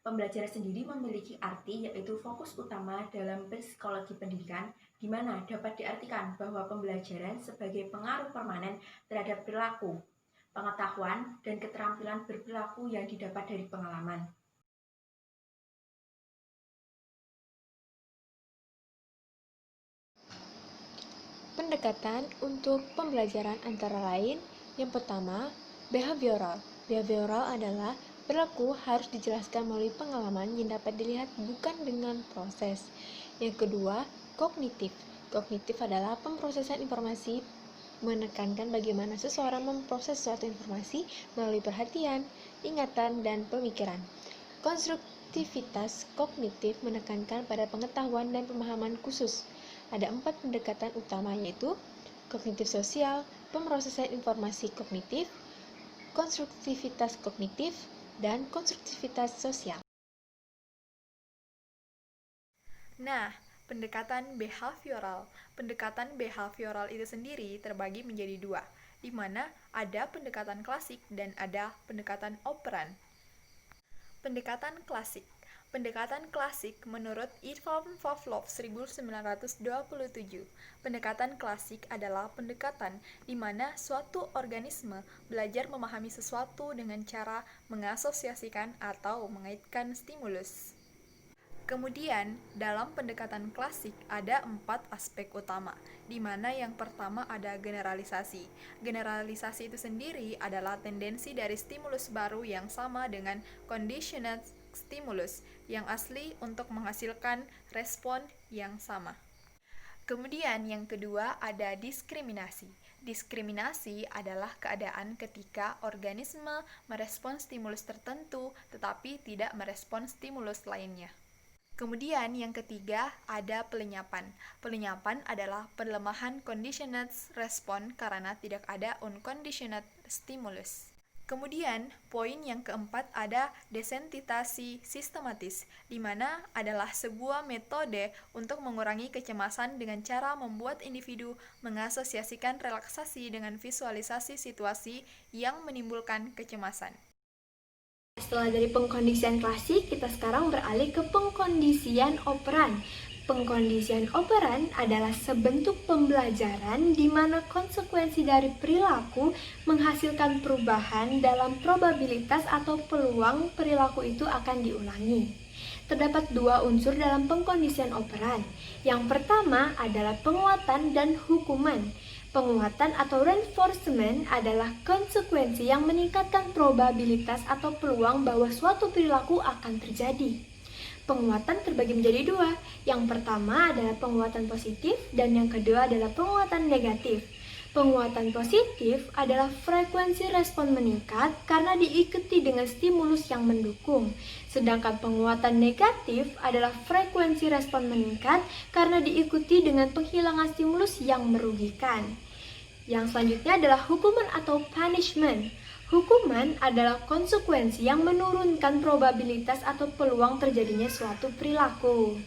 Pembelajaran sendiri memiliki arti yaitu fokus utama dalam psikologi pendidikan, di mana dapat diartikan bahwa pembelajaran sebagai pengaruh permanen terhadap perilaku, pengetahuan, dan keterampilan berperilaku yang didapat dari pengalaman. Pendekatan untuk pembelajaran antara lain, yang pertama, behavioral. Behavioral adalah perilaku harus dijelaskan melalui pengalaman yang dapat dilihat bukan dengan proses. Yang kedua, kognitif. Kognitif adalah pemrosesan informasi, menekankan bagaimana seseorang memproses suatu informasi melalui perhatian, ingatan, dan pemikiran. Konstruktivitas kognitif menekankan pada pengetahuan dan pemahaman khusus. Ada 4 pendekatan utama, yaitu kognitif sosial, pemrosesan informasi kognitif, konstruktivitas kognitif, dan konstruktivitas sosial. Nah, pendekatan behavioral. Pendekatan behavioral itu sendiri terbagi menjadi dua, di mana ada pendekatan klasik dan ada pendekatan operan. Pendekatan klasik. Pendekatan klasik menurut Ivan Pavlov 1927. Pendekatan klasik adalah pendekatan di mana suatu organisme belajar memahami sesuatu dengan cara mengasosiasikan atau mengaitkan stimulus. Kemudian, dalam pendekatan klasik ada 4 aspek utama, di mana yang pertama ada generalisasi. Generalisasi itu sendiri adalah tendensi dari stimulus baru yang sama dengan conditioned stimulus yang asli untuk menghasilkan respon yang sama. Kemudian yang kedua ada diskriminasi. Diskriminasi adalah keadaan ketika organisme merespons stimulus tertentu tetapi tidak merespons stimulus lainnya. Kemudian yang ketiga ada pelenyapan. Pelenyapan adalah pelemahan conditioned respon karena tidak ada unconditioned stimulus. Kemudian poin yang keempat ada desensitasi sistematis, di mana adalah sebuah metode untuk mengurangi kecemasan dengan cara membuat individu mengasosiasikan relaksasi dengan visualisasi situasi yang menimbulkan kecemasan. Setelah dari pengkondisian klasik, kita sekarang beralih ke pengkondisian operan. Pengkondisian operan adalah sebentuk pembelajaran di mana konsekuensi dari perilaku menghasilkan perubahan dalam probabilitas atau peluang perilaku itu akan diulangi. Terdapat 2 unsur dalam pengkondisian operan. Yang pertama adalah penguatan dan hukuman. Penguatan atau reinforcement adalah konsekuensi yang meningkatkan probabilitas atau peluang bahwa suatu perilaku akan terjadi. Penguatan terbagi menjadi 2. Yang pertama adalah penguatan positif dan yang kedua adalah penguatan negatif. Penguatan positif adalah frekuensi respon meningkat karena diikuti dengan stimulus yang mendukung. Sedangkan penguatan negatif adalah frekuensi respon meningkat karena diikuti dengan penghilangan stimulus yang merugikan. Yang selanjutnya adalah hukuman atau punishment. Hukuman adalah konsekuensi yang menurunkan probabilitas atau peluang terjadinya suatu perilaku.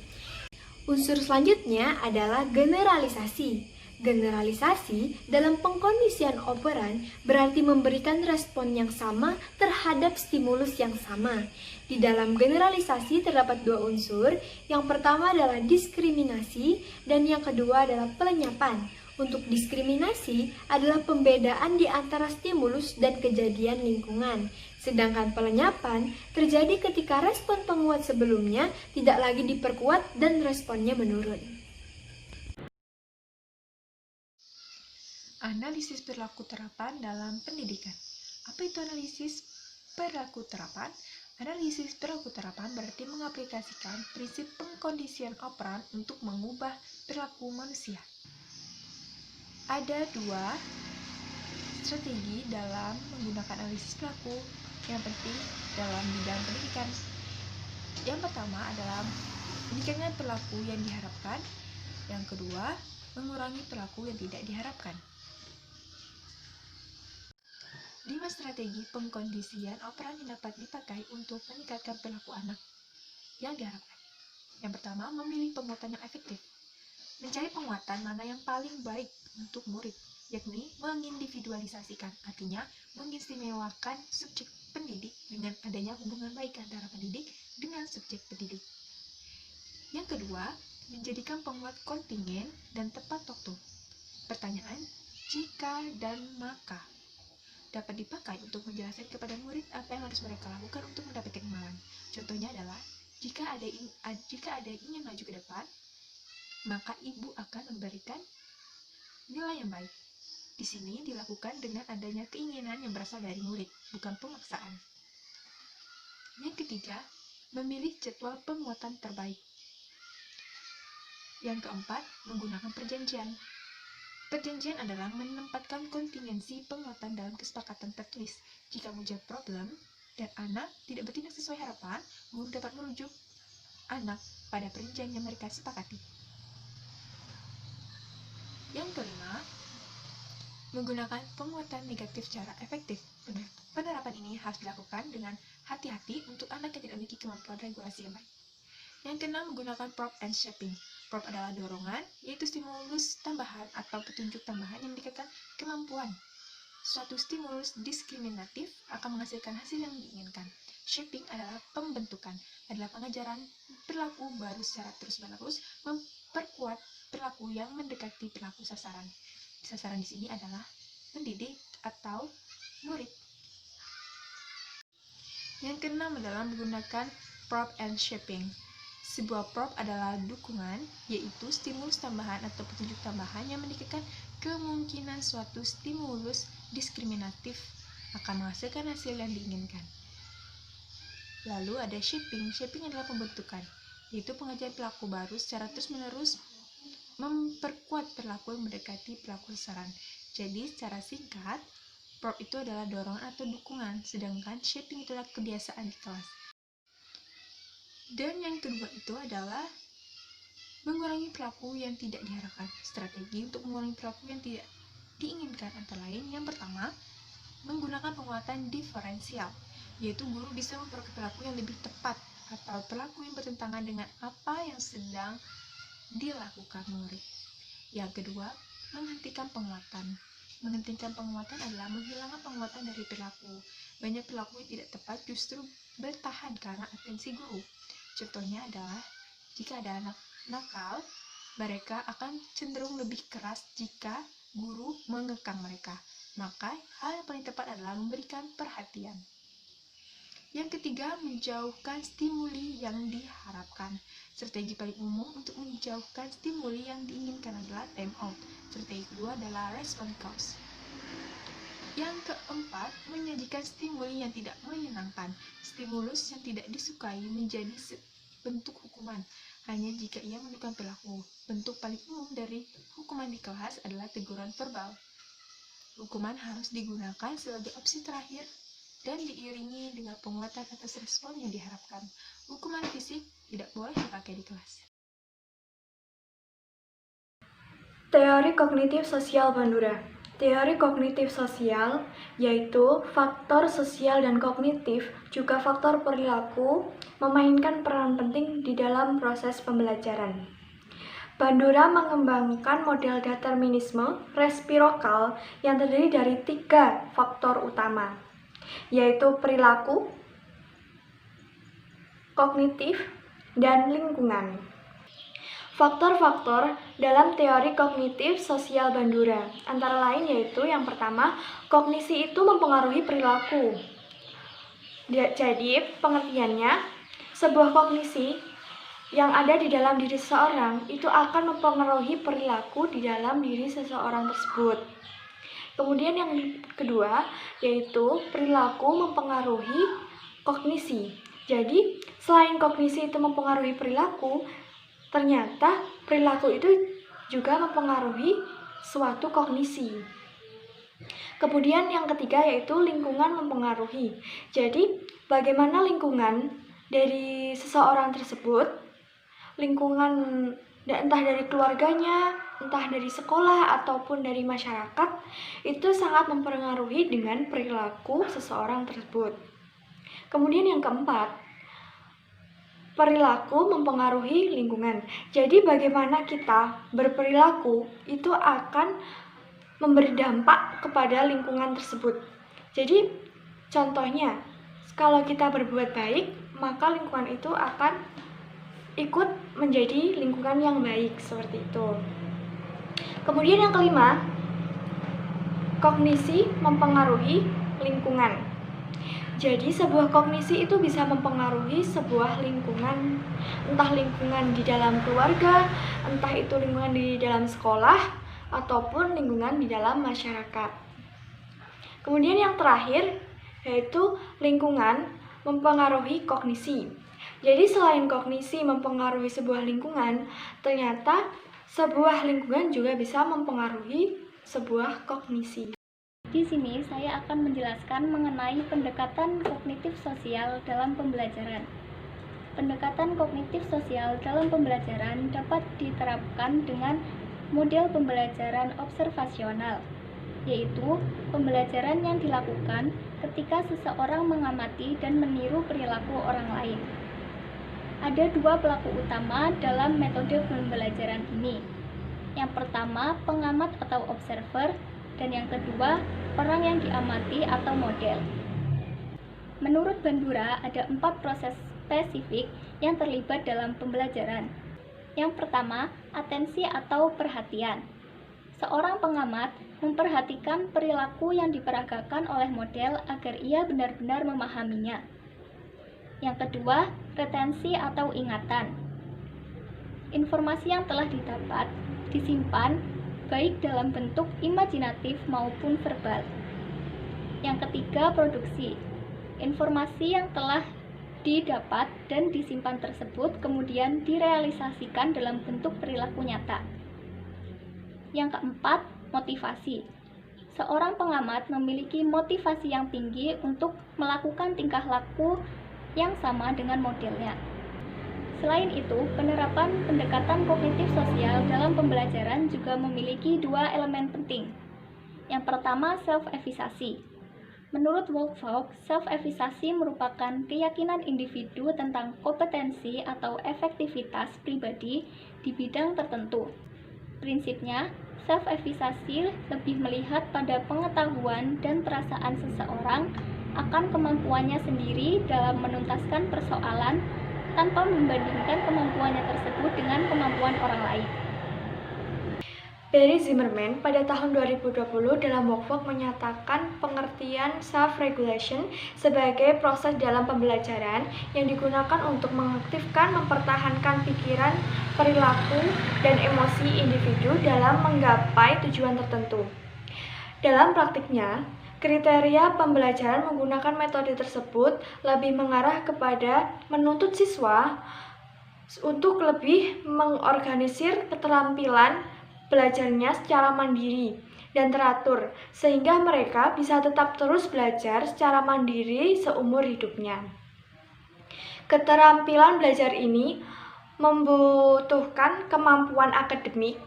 Unsur selanjutnya adalah generalisasi. Generalisasi dalam pengkondisian operan berarti memberikan respon yang sama terhadap stimulus yang sama. Di dalam generalisasi terdapat 2 unsur, yang pertama adalah diskriminasi dan yang kedua adalah pelenyapan. Untuk diskriminasi adalah pembedaan di antara stimulus dan kejadian lingkungan. Sedangkan pelenyapan terjadi ketika respon penguat sebelumnya tidak lagi diperkuat dan responnya menurun. Analisis perilaku terapan dalam pendidikan. Apa itu analisis perilaku terapan? Analisis perilaku terapan berarti mengaplikasikan prinsip pengkondisian operan untuk mengubah perilaku manusia. Ada 2 strategi dalam menggunakan analisis perilaku yang penting dalam bidang pendidikan. Yang pertama adalah meningkatkan perilaku yang diharapkan. Yang kedua, mengurangi perilaku yang tidak diharapkan. 5 strategi pengkondisian operan yang dapat dipakai untuk meningkatkan perilaku anak yang diharapkan. Yang pertama, memilih penguatan yang efektif. Mencari penguatan mana yang paling baik untuk murid, yakni mengindividualisasikan, artinya mengistimewakan subjek pendidik dengan adanya hubungan baik antara pendidik dengan subjek pendidik. Yang kedua, menjadikan penguat kontingen dan tepat waktu. Pertanyaan, jika dan maka dapat dipakai untuk menjelaskan kepada murid apa yang harus mereka lakukan untuk mendapatkan imbalan. Contohnya adalah, jika ada yang ingin maju ke depan, maka ibu akan memberikan nilai yang baik. Di sini dilakukan dengan adanya keinginan yang berasal dari murid, bukan pemaksaan. Yang ketiga, memilih jadwal penguatan terbaik. Yang keempat, menggunakan perjanjian. Perjanjian adalah menempatkan kontingensi penguatan dalam kesepakatan tertulis. Jika muncul problem dan anak tidak bertindak sesuai harapan, guru dapat merujuk anak pada perjanjian yang mereka sepakati. Yang kelima, menggunakan penguatan negatif secara efektif. Penerapan ini harus dilakukan dengan hati-hati untuk anak yang tidak memiliki kemampuan regulasi yang baik. Yang keenam, menggunakan prop and shaping. Prop adalah dorongan, yaitu stimulus tambahan atau petunjuk tambahan yang meningkatkan kemampuan. Suatu stimulus diskriminatif akan menghasilkan hasil yang diinginkan. Shaping adalah pembentukan, adalah pengajaran perilaku baru secara terus-menerus, memperkuat perilaku yang mendekati perilaku sasaran. Sasaran di sini adalah pendidik atau murid. Yang keenam adalah menggunakan prop and shaping. Sebuah prop adalah dukungan, yaitu stimulus tambahan atau petunjuk tambahan yang meningkatkan kemungkinan suatu stimulus diskriminatif akan menghasilkan hasil yang diinginkan. Lalu ada shaping. Shaping adalah pembentukan, yaitu pengajaran perilaku baru secara terus-menerus memperkuat perilaku yang mendekati perilaku sasaran. Jadi, secara singkat, prop itu adalah dorongan atau dukungan, sedangkan shaping itu adalah kebiasaan di kelas. Dan yang kedua itu adalah mengurangi perilaku yang tidak diharapkan. Strategi untuk mengurangi perilaku yang tidak diinginkan antara lain, yang pertama, menggunakan penguatan diferensial, yaitu guru bisa memperkuat perilaku yang lebih tepat atau perilaku yang bertentangan dengan apa yang sedang dilakukan murid. Yang kedua, menghentikan penguatan. Menghentikan penguatan adalah menghilangkan penguatan dari perilaku. Banyak perilaku yang tidak tepat justru bertahan karena atensi guru. Contohnya adalah, jika ada anak nakal, mereka akan cenderung lebih keras jika guru mengekang mereka. Maka, hal yang paling tepat adalah memberikan perhatian. Yang ketiga, menjauhkan stimuli yang diharapkan. Strategi paling umum untuk menjauhkan stimuli yang diinginkan adalah time out. Strategi kedua adalah response cause. Yang keempat, menyajikan stimuli yang tidak menyenangkan. Stimulus yang tidak disukai menjadi bentuk hukuman, hanya jika ia menunjukkan perilaku. Bentuk paling umum dari hukuman di kelas adalah teguran verbal. Hukuman harus digunakan sebagai opsi terakhir dan diiringi dengan penguatan atas respon yang diharapkan. Hukuman fisik tidak boleh dipakai di kelas. Teori kognitif sosial Bandura. Teori kognitif sosial yaitu faktor sosial dan kognitif, juga faktor perilaku, memainkan peran penting di dalam proses pembelajaran. Bandura mengembangkan model determinisme resiprokal yang terdiri dari 3 faktor utama, yaitu perilaku, kognitif, dan lingkungan. Faktor-faktor dalam teori kognitif sosial Bandura antara lain yaitu yang pertama, kognisi itu mempengaruhi perilaku. Jadi, pengertiannya, sebuah kognisi yang ada di dalam diri seseorang itu akan mempengaruhi perilaku di dalam diri seseorang tersebut. Kemudian yang kedua, yaitu perilaku mempengaruhi kognisi. Jadi, selain kognisi itu mempengaruhi perilaku, ternyata perilaku itu juga mempengaruhi suatu kognisi. Kemudian yang ketiga yaitu lingkungan mempengaruhi. Jadi, bagaimana lingkungan dari seseorang tersebut, lingkungan entah dari keluarganya, entah dari sekolah ataupun dari masyarakat, itu sangat mempengaruhi dengan perilaku seseorang tersebut. Kemudian yang keempat, perilaku mempengaruhi lingkungan. Jadi bagaimana kita berperilaku itu akan memberi dampak kepada lingkungan tersebut. Jadi contohnya, kalau kita berbuat baik, maka lingkungan itu akan ikut menjadi lingkungan yang baik, seperti itu. Kemudian yang kelima, kognisi mempengaruhi lingkungan. Jadi sebuah kognisi itu bisa mempengaruhi sebuah lingkungan, entah lingkungan di dalam keluarga, entah itu lingkungan di dalam sekolah, ataupun lingkungan di dalam masyarakat. Kemudian yang terakhir, yaitu lingkungan mempengaruhi kognisi. Jadi selain kognisi mempengaruhi sebuah lingkungan, ternyata sebuah lingkungan juga bisa mempengaruhi sebuah kognisi. Di sini saya akan menjelaskan mengenai pendekatan kognitif sosial dalam pembelajaran. Pendekatan kognitif sosial dalam pembelajaran dapat diterapkan dengan model pembelajaran observasional, yaitu pembelajaran yang dilakukan ketika seseorang mengamati dan meniru perilaku orang lain. Ada dua pelaku utama dalam metode pembelajaran ini. Yang pertama, pengamat atau observer, dan yang kedua, orang yang diamati atau model. Menurut Bandura, ada 4 proses spesifik yang terlibat dalam pembelajaran. Yang pertama, atensi atau perhatian. Seorang pengamat memperhatikan perilaku yang diperagakan oleh model agar ia benar-benar memahaminya. Yang kedua, retensi atau ingatan. Informasi yang telah didapat disimpan baik dalam bentuk imajinatif maupun verbal. Yang ketiga, produksi. Informasi yang telah didapat dan disimpan tersebut kemudian direalisasikan dalam bentuk perilaku nyata. Yang keempat, motivasi. Seorang pengamat memiliki motivasi yang tinggi untuk melakukan tingkah laku yang sama dengan modelnya. Selain itu, penerapan pendekatan kognitif sosial dalam pembelajaran juga memiliki 2 elemen penting. Yang pertama, self-evisasi. Menurut Wolfowitz, self-evisasi merupakan keyakinan individu tentang kompetensi atau efektivitas pribadi di bidang tertentu. Prinsipnya, self-evisasi lebih melihat pada pengetahuan dan perasaan seseorang akan kemampuannya sendiri dalam menuntaskan persoalan tanpa membandingkan kemampuannya tersebut dengan kemampuan orang lain. Barry Zimmerman pada tahun 2020 dalam workbook menyatakan pengertian self-regulation sebagai proses dalam pembelajaran yang digunakan untuk mengaktifkan, mempertahankan pikiran, perilaku, dan emosi individu dalam menggapai tujuan tertentu. Dalam praktiknya, kriteria pembelajaran menggunakan metode tersebut lebih mengarah kepada menuntut siswa untuk lebih mengorganisir keterampilan belajarnya secara mandiri dan teratur, sehingga mereka bisa tetap terus belajar secara mandiri seumur hidupnya. Keterampilan belajar ini membutuhkan kemampuan akademik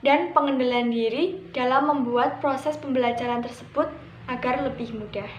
dan pengendalian diri dalam membuat proses pembelajaran tersebut agar lebih mudah.